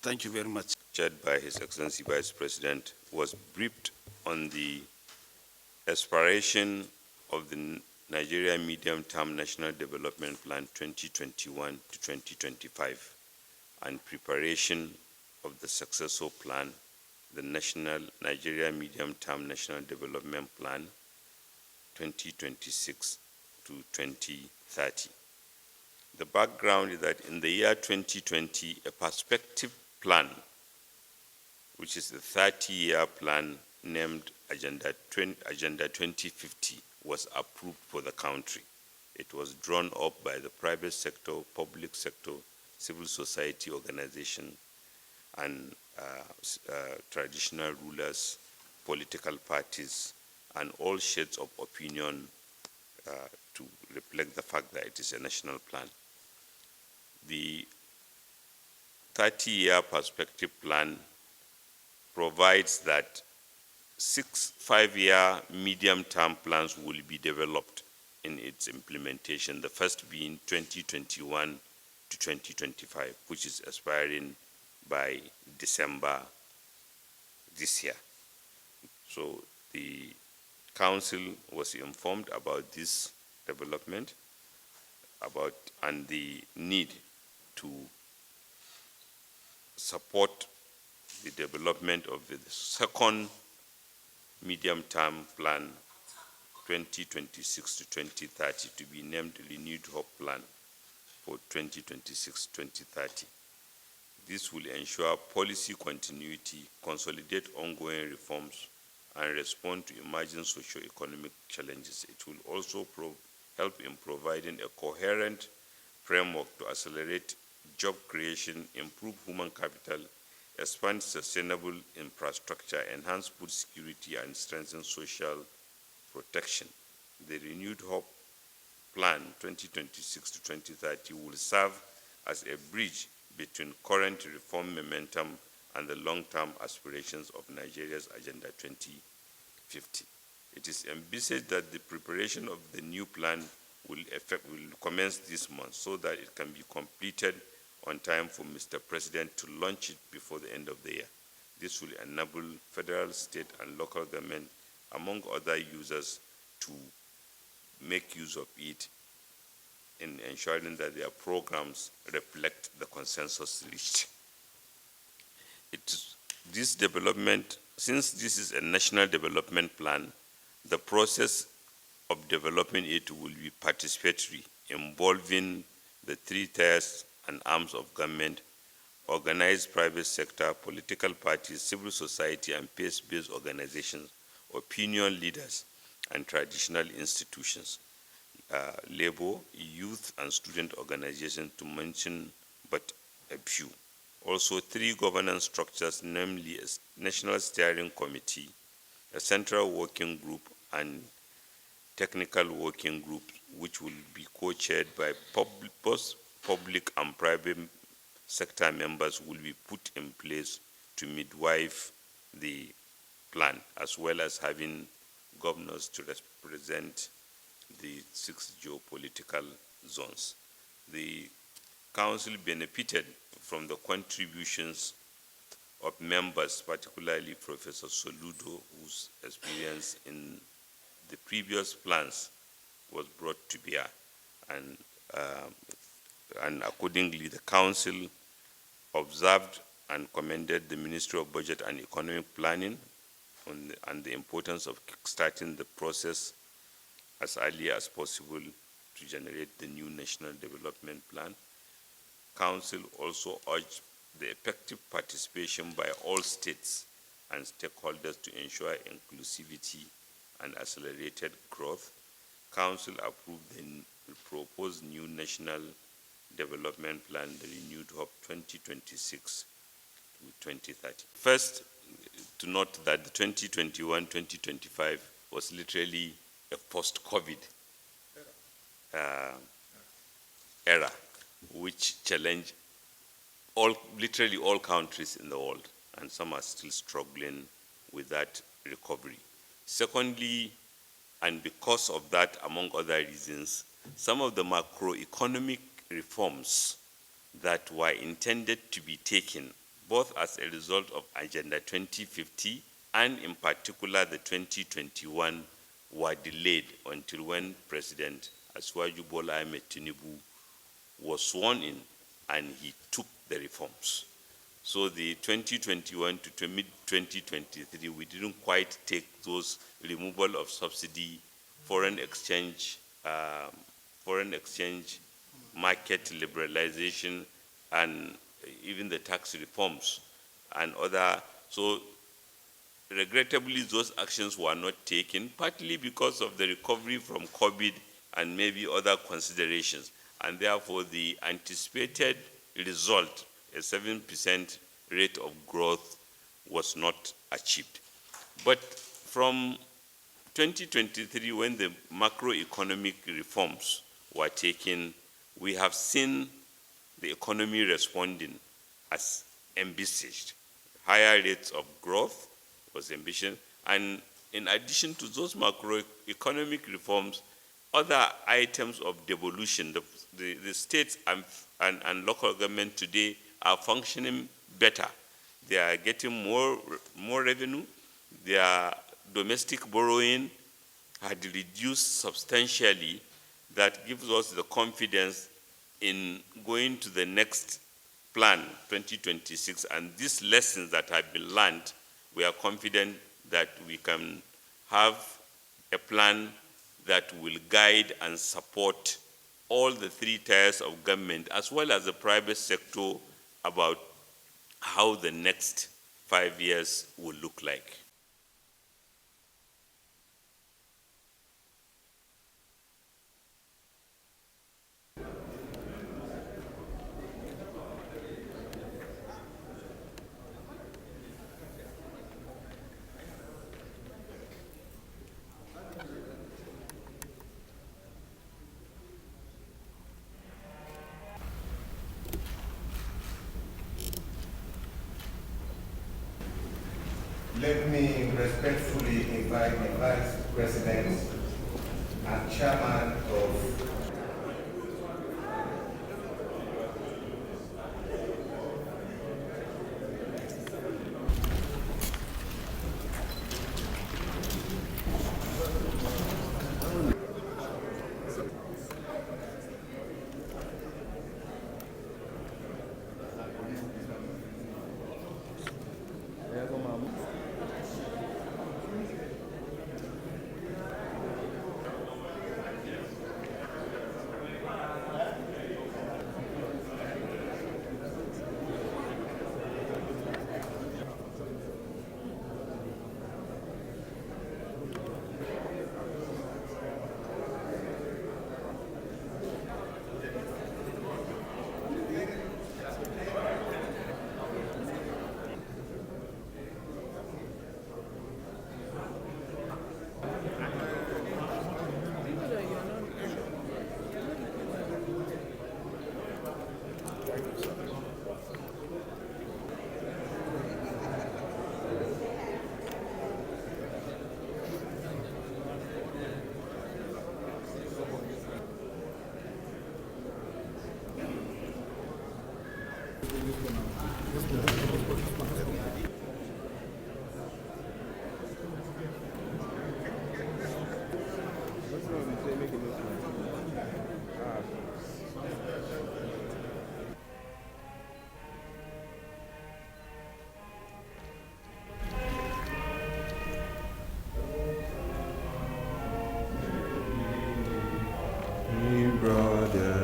Thank you very much. Chaired by His Excellency Vice President, was briefed on the aspiration of the Nigeria Medium-Term National Development Plan 2021 to 2025 and preparation of the successor plan, the Nigeria Medium-Term National Development Plan 2026 to 2030. The background is that in the year 2020, a perspective plan, which is the 30-year plan named Agenda 2050, was approved for the country. It was drawn up by the private sector, public sector, civil society organization, and traditional rulers, political parties, and all shades of opinion to reflect the fact that it is a national plan. The 30-year perspective plan provides that 6 5-year medium-term plans will be developed in its implementation, the first being 2021 to 2025, which is expiring by December this year. So the Council was informed about this development and the need to support the development of the second medium-term plan 2026 to 2030 to be named Renewed Hope Plan for 2026-2030. This will ensure policy continuity, consolidate ongoing reforms, and respond to emerging socio-economic challenges. It will also help in providing a coherent framework to accelerate job creation, improve human capital, expand sustainable infrastructure, enhance food security, and strengthen social protection. The Renewed Hope Plan 2026 to 2030 will serve as a bridge between current reform momentum and the long-term aspirations of Nigeria's Agenda 2050. It is envisaged that the preparation of the new plan will commence this month so that it can be completed on time for Mr. President to launch it before the end of the year. This will enable federal, state, and local government, among other users, to make use of it in ensuring that their programs reflect the consensus reached. This development, since this is a national development plan, the process of developing it will be participatory, involving the 3 tiers and arms of government, organized private sector, political parties, civil society, and peace-based organizations, opinion leaders, and traditional institutions, labor, youth, and student organizations, to mention but a few. Also, 3 governance structures, namely a National Steering Committee, a Central Working Group, and Technical Working Group, which will be co-chaired by both public and private sector members, will be put in place to midwife the plan, as well as having governors to represent the 6 geopolitical zones. The Council benefited from the contributions of members, particularly Professor Soludo, whose experience in the previous plans was brought to bear, and accordingly the Council observed and commended the Ministry of Budget and Economic Planning and the importance of starting the process as early as possible to generate the new National Development Plan. Council also urged the effective participation by all states and stakeholders to ensure inclusivity and accelerated growth. Council approved the proposed new National Development Plan, the Renewed Hope 2026 to 2030. First, to note that the 2021-2025 was literally a post-COVID era, which challenged literally all countries in the world, and some are still struggling with that recovery. Secondly, and because of that, among other reasons, some of the macroeconomic reforms that were intended to be taken both as a result of Agenda 2050 and in particular the 2021 were delayed until when President Asiwaju Bola Ahmed Tinubu was sworn in and he took the reforms. So the 2021 to mid-2023, we didn't quite take those removal of subsidy, foreign exchange market liberalization, and even the tax reforms and other. So regrettably, those actions were not taken, partly because of the recovery from COVID and maybe other considerations. And therefore, the anticipated result, a 7% rate of growth, was not achieved. But from 2023, when the macroeconomic reforms were taken, we have seen the economy responding as envisaged. Higher rates of growth was envisioned, and in addition to those macroeconomic reforms, other items of devolution, the states and local government today are functioning better. They are getting more revenue. Their domestic borrowing had reduced substantially. That gives us the confidence in going to the next plan, 2026, and these lessons that have been learned, we are confident that we can have a plan that will guide and support all the three tiers of government as well as the private sector about how the next 5 years will look like. Let me respectfully invite the Vice President and Chairman of brother.